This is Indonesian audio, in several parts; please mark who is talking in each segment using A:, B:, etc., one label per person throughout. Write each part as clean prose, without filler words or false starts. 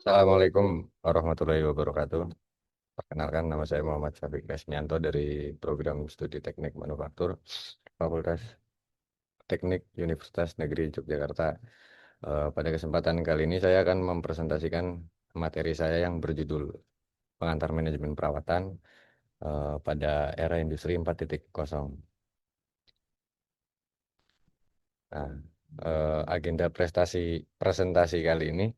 A: Assalamualaikum warahmatullahi wabarakatuh. Perkenalkan, nama saya Muhammad Syafiq Resmianto dari Program Studi Teknik Manufaktur Fakultas Teknik Universitas Negeri Yogyakarta. Pada kesempatan kali ini saya akan mempresentasikan materi saya yang berjudul Pengantar Manajemen Perawatan pada Era Industri 4.0. Nah, agenda presentasi kali ini,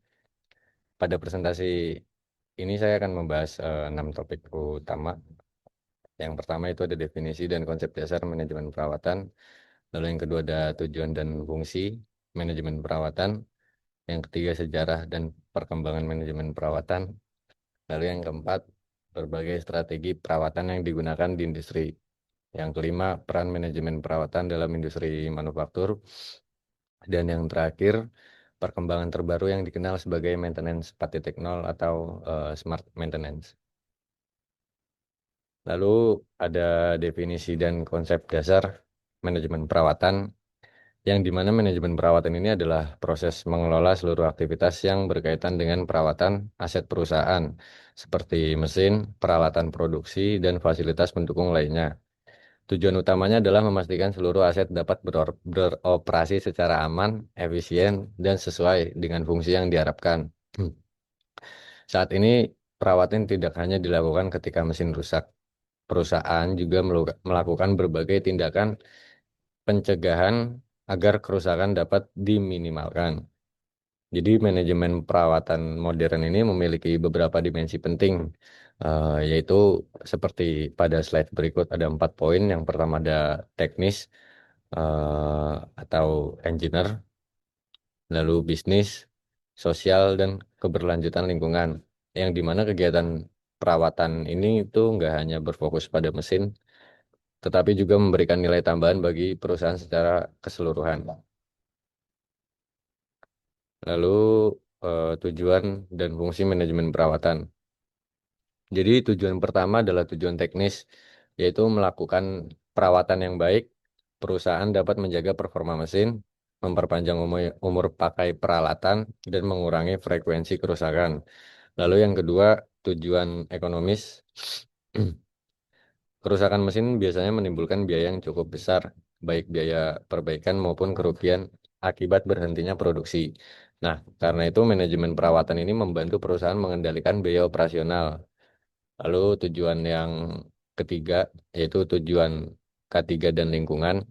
A: pada presentasi ini saya akan membahas 6 topik utama. Yang pertama itu ada definisi dan konsep dasar manajemen perawatan. Lalu yang kedua ada tujuan dan fungsi manajemen perawatan. Yang ketiga sejarah dan perkembangan manajemen perawatan. Lalu yang keempat berbagai strategi perawatan yang digunakan di industri. Yang kelima peran manajemen perawatan dalam industri manufaktur. Dan yang terakhir perkembangan terbaru yang dikenal sebagai maintenance 4.0 atau smart maintenance. Lalu ada definisi dan konsep dasar manajemen perawatan, yang dimana manajemen perawatan ini adalah proses mengelola seluruh aktivitas yang berkaitan dengan perawatan aset perusahaan, seperti mesin, peralatan produksi, dan fasilitas pendukung lainnya. Tujuan utamanya adalah memastikan seluruh aset dapat beroperasi secara aman, efisien, dan sesuai dengan fungsi yang diharapkan. Saat ini, perawatan tidak hanya dilakukan ketika mesin rusak. Perusahaan juga melakukan berbagai tindakan pencegahan agar kerusakan dapat diminimalkan. Jadi manajemen perawatan modern ini memiliki beberapa dimensi penting, yaitu seperti pada slide berikut ada 4 poin. Yang pertama ada teknis atau engineer, lalu bisnis, sosial, dan keberlanjutan lingkungan. Yang dimana kegiatan perawatan ini itu nggak hanya berfokus pada mesin, tetapi juga memberikan nilai tambahan bagi perusahaan secara keseluruhan. Lalu tujuan dan fungsi manajemen perawatan. Jadi tujuan pertama adalah tujuan teknis, yaitu melakukan perawatan yang baik. Perusahaan dapat menjaga performa mesin, memperpanjang umur pakai peralatan, dan mengurangi frekuensi kerusakan. Lalu yang kedua, tujuan ekonomis. Kerusakan mesin biasanya menimbulkan biaya yang cukup besar, baik biaya perbaikan maupun kerugian akibat berhentinya produksi. Nah, karena itu manajemen perawatan ini membantu perusahaan mengendalikan biaya operasional. Lalu tujuan yang ketiga, yaitu tujuan K3 dan lingkungan.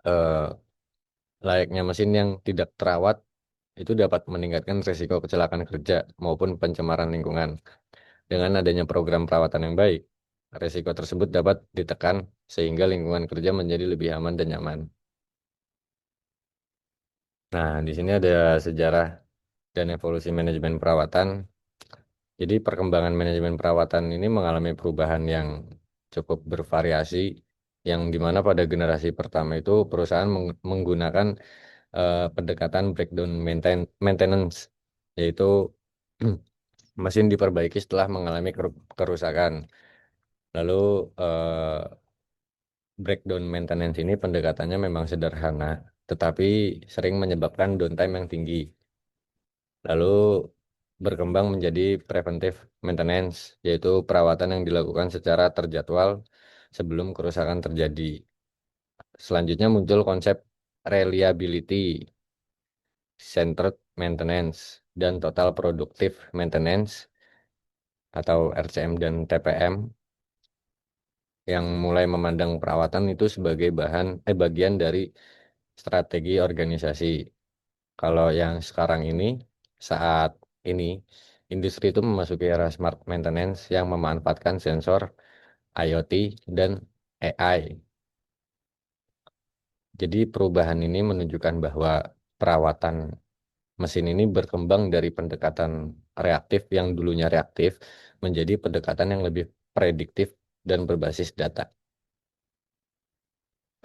A: Eh, Layaknya mesin yang tidak terawat, itu dapat meningkatkan risiko kecelakaan kerja maupun pencemaran lingkungan. Dengan adanya program perawatan yang baik, risiko tersebut dapat ditekan sehingga lingkungan kerja menjadi lebih aman dan nyaman. Nah, di sini ada sejarah dan evolusi manajemen perawatan. Jadi perkembangan manajemen perawatan ini mengalami perubahan yang cukup bervariasi, yang dimana pada generasi pertama itu perusahaan menggunakan pendekatan breakdown maintenance, yaitu mesin diperbaiki setelah mengalami kerusakan. Lalu breakdown maintenance ini pendekatannya memang sederhana, tetapi sering menyebabkan downtime yang tinggi. Lalu berkembang menjadi preventive maintenance, yaitu perawatan yang dilakukan secara terjadwal sebelum kerusakan terjadi. Selanjutnya muncul konsep reliability, centered maintenance, dan total productive maintenance atau RCM dan TPM, yang mulai memandang perawatan itu sebagai bagian dari strategi organisasi. Kalau yang sekarang ini, saat ini, industri itu memasuki era smart maintenance yang memanfaatkan sensor, IoT, dan AI. Jadi perubahan ini menunjukkan bahwa perawatan mesin ini berkembang dari pendekatan reaktif yang dulunya reaktif menjadi pendekatan yang lebih prediktif dan berbasis data.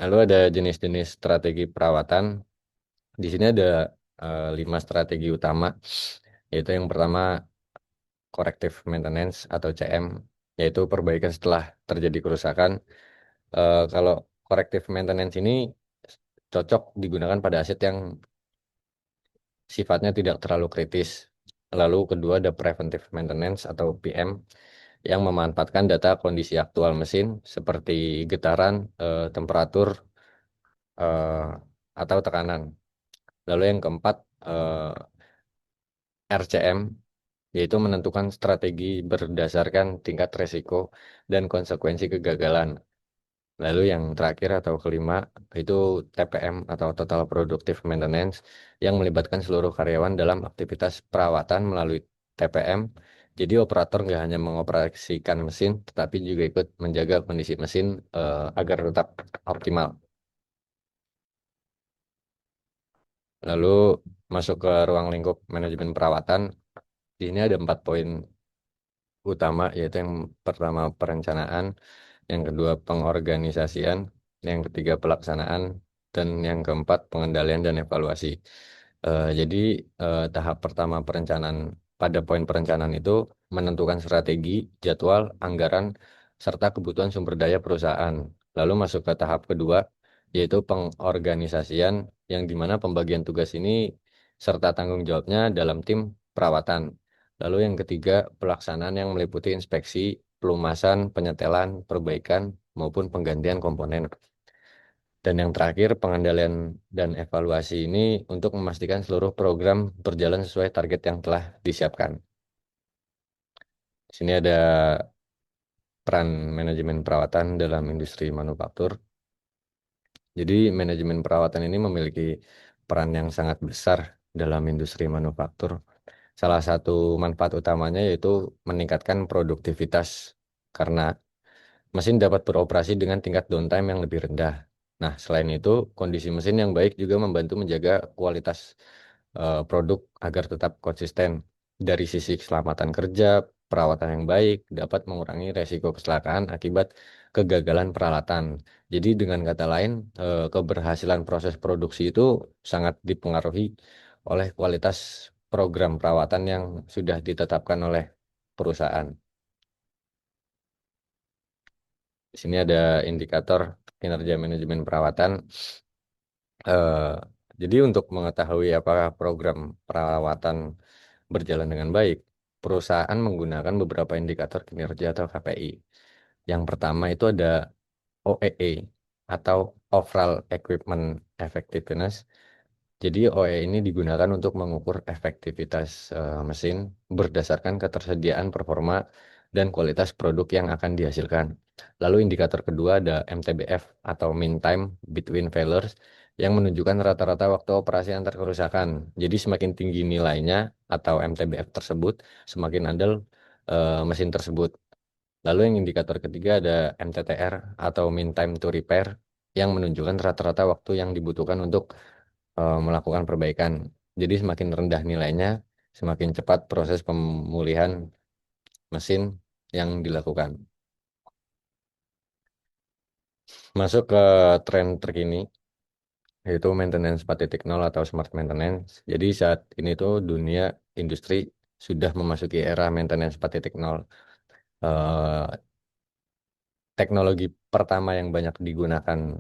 A: Lalu ada jenis-jenis strategi perawatan. Di sini ada 5 strategi utama, yaitu yang pertama corrective maintenance atau CM, yaitu perbaikan setelah terjadi kerusakan. Kalau corrective maintenance ini cocok digunakan pada aset yang sifatnya tidak terlalu kritis. Lalu kedua ada preventive maintenance atau PM yang memanfaatkan data kondisi aktual mesin seperti getaran, temperatur, eh, atau tekanan. Lalu yang keempat, RCM, yaitu menentukan strategi berdasarkan tingkat resiko dan konsekuensi kegagalan. Lalu yang terakhir atau kelima itu TPM atau Total Productive Maintenance yang melibatkan seluruh karyawan dalam aktivitas perawatan melalui TPM. Jadi operator nggak hanya mengoperasikan mesin, tetapi juga ikut menjaga kondisi mesin agar tetap optimal. Lalu masuk ke ruang lingkup manajemen perawatan. Di sini ada 4 poin utama, yaitu yang pertama perencanaan, yang kedua pengorganisasian, yang ketiga pelaksanaan, dan yang keempat pengendalian dan evaluasi. Jadi tahap pertama perencanaan, pada poin perencanaan itu menentukan strategi, jadwal, anggaran, serta kebutuhan sumber daya perusahaan. Lalu masuk ke tahap kedua, yaitu pengorganisasian, yang dimana pembagian tugas ini serta tanggung jawabnya dalam tim perawatan. Lalu yang ketiga, pelaksanaan yang meliputi inspeksi, pelumasan, penyetelan, perbaikan, maupun penggantian komponen. Dan yang terakhir, pengendalian dan evaluasi ini untuk memastikan seluruh program berjalan sesuai target yang telah disiapkan. Di sini ada peran manajemen perawatan dalam industri manufaktur. Jadi, manajemen perawatan ini memiliki peran yang sangat besar dalam industri manufaktur. Salah satu manfaat utamanya yaitu meningkatkan produktivitas karena mesin dapat beroperasi dengan tingkat downtime yang lebih rendah. Nah, selain itu, kondisi mesin yang baik juga membantu menjaga kualitas produk agar tetap konsisten. Dari sisi keselamatan kerja, perawatan yang baik dapat mengurangi resiko kecelakaan akibat kegagalan peralatan. Jadi dengan kata lain, keberhasilan proses produksi itu sangat dipengaruhi oleh kualitas program perawatan yang sudah ditetapkan oleh perusahaan. Di sini ada indikator kinerja manajemen perawatan. Eh, jadi untuk mengetahui apakah program perawatan berjalan dengan baik, perusahaan menggunakan beberapa indikator kinerja atau KPI. Yang pertama itu ada OEE atau Overall Equipment Effectiveness. Jadi OE ini digunakan untuk mengukur efektivitas mesin berdasarkan ketersediaan performa dan kualitas produk yang akan dihasilkan. Lalu indikator kedua ada MTBF atau Mean Time Between Failures yang menunjukkan rata-rata waktu operasi antar kerusakan. Jadi semakin tinggi nilainya atau MTBF tersebut, semakin andal mesin tersebut. Lalu yang indikator ketiga ada MTTR atau Mean Time to Repair yang menunjukkan rata-rata waktu yang dibutuhkan untuk melakukan perbaikan. Jadi semakin rendah nilainya, semakin cepat proses pemulihan mesin yang dilakukan. Masuk ke tren terkini, yaitu maintenance 4.0 atau smart maintenance. Jadi saat ini tuh dunia industri sudah memasuki era maintenance 4.0. Eh, Teknologi pertama yang banyak digunakan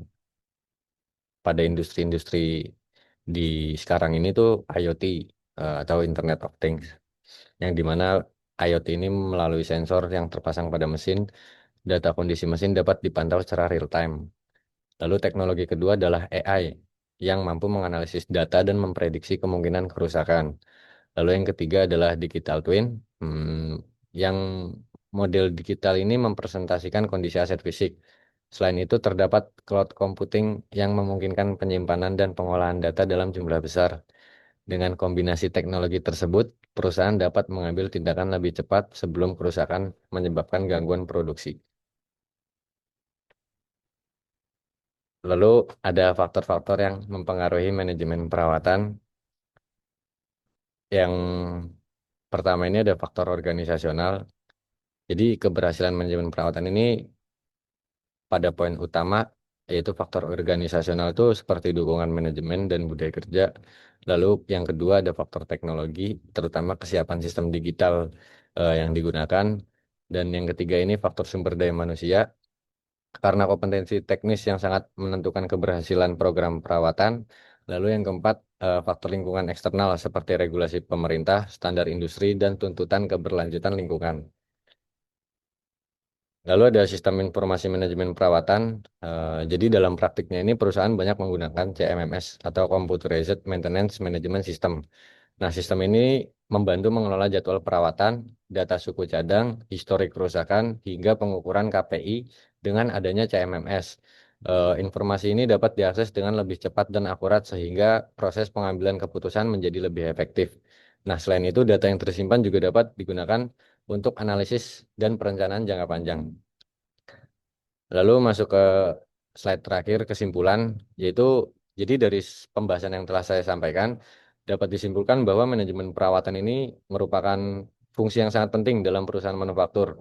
A: pada industri-industri di sekarang ini tuh IoT, atau Internet of Things, yang dimana IoT ini melalui sensor yang terpasang pada mesin, data kondisi mesin dapat dipantau secara real time. Lalu teknologi kedua adalah AI yang mampu menganalisis data dan memprediksi kemungkinan kerusakan. Lalu yang ketiga adalah digital twin, yang model digital ini mempresentasikan kondisi aset fisik. Selain itu terdapat cloud computing yang memungkinkan penyimpanan dan pengolahan data dalam jumlah besar. Dengan kombinasi teknologi tersebut, perusahaan dapat mengambil tindakan lebih cepat sebelum kerusakan menyebabkan gangguan produksi. Lalu ada faktor-faktor yang mempengaruhi manajemen perawatan. Yang pertama ini ada faktor organisasional. Jadi keberhasilan manajemen perawatan ini pada poin utama yaitu faktor organisasional itu seperti dukungan manajemen dan budaya kerja. Lalu yang kedua ada faktor teknologi, terutama kesiapan sistem digital yang digunakan. Dan yang ketiga ini faktor sumber daya manusia, karena kompetensi teknis yang sangat menentukan keberhasilan program perawatan. Lalu yang keempat, faktor lingkungan eksternal seperti regulasi pemerintah, standar industri, dan tuntutan keberlanjutan lingkungan. Lalu ada sistem informasi manajemen perawatan. Jadi dalam praktiknya ini perusahaan banyak menggunakan CMMS atau Computerized Maintenance Management System. Nah, sistem ini membantu mengelola jadwal perawatan, data suku cadang, historik kerusakan, hingga pengukuran KPI dengan adanya CMMS. Informasi ini dapat diakses dengan lebih cepat dan akurat sehingga proses pengambilan keputusan menjadi lebih efektif. Nah, selain itu data yang tersimpan juga dapat digunakan untuk analisis dan perencanaan jangka panjang. Lalu masuk ke slide terakhir kesimpulan, yaitu jadi dari pembahasan yang telah saya sampaikan dapat disimpulkan bahwa manajemen perawatan ini merupakan fungsi yang sangat penting dalam perusahaan manufaktur,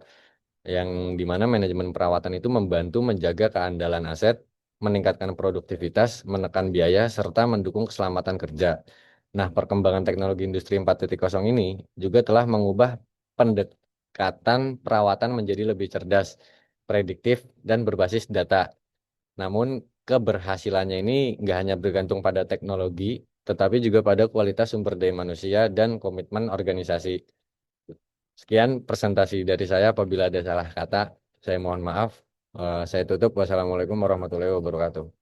A: yang dimana manajemen perawatan itu membantu menjaga keandalan aset, meningkatkan produktivitas, menekan biaya, serta mendukung keselamatan kerja. Nah, perkembangan teknologi industri 4.0 ini juga telah mengubah pendekatan perawatan menjadi lebih cerdas, prediktif, dan berbasis data. Namun, keberhasilannya ini nggak hanya bergantung pada teknologi, tetapi juga pada kualitas sumber daya manusia dan komitmen organisasi. Sekian presentasi dari saya. Apabila ada salah kata, saya mohon maaf. Saya tutup. Wassalamualaikum warahmatullahi wabarakatuh.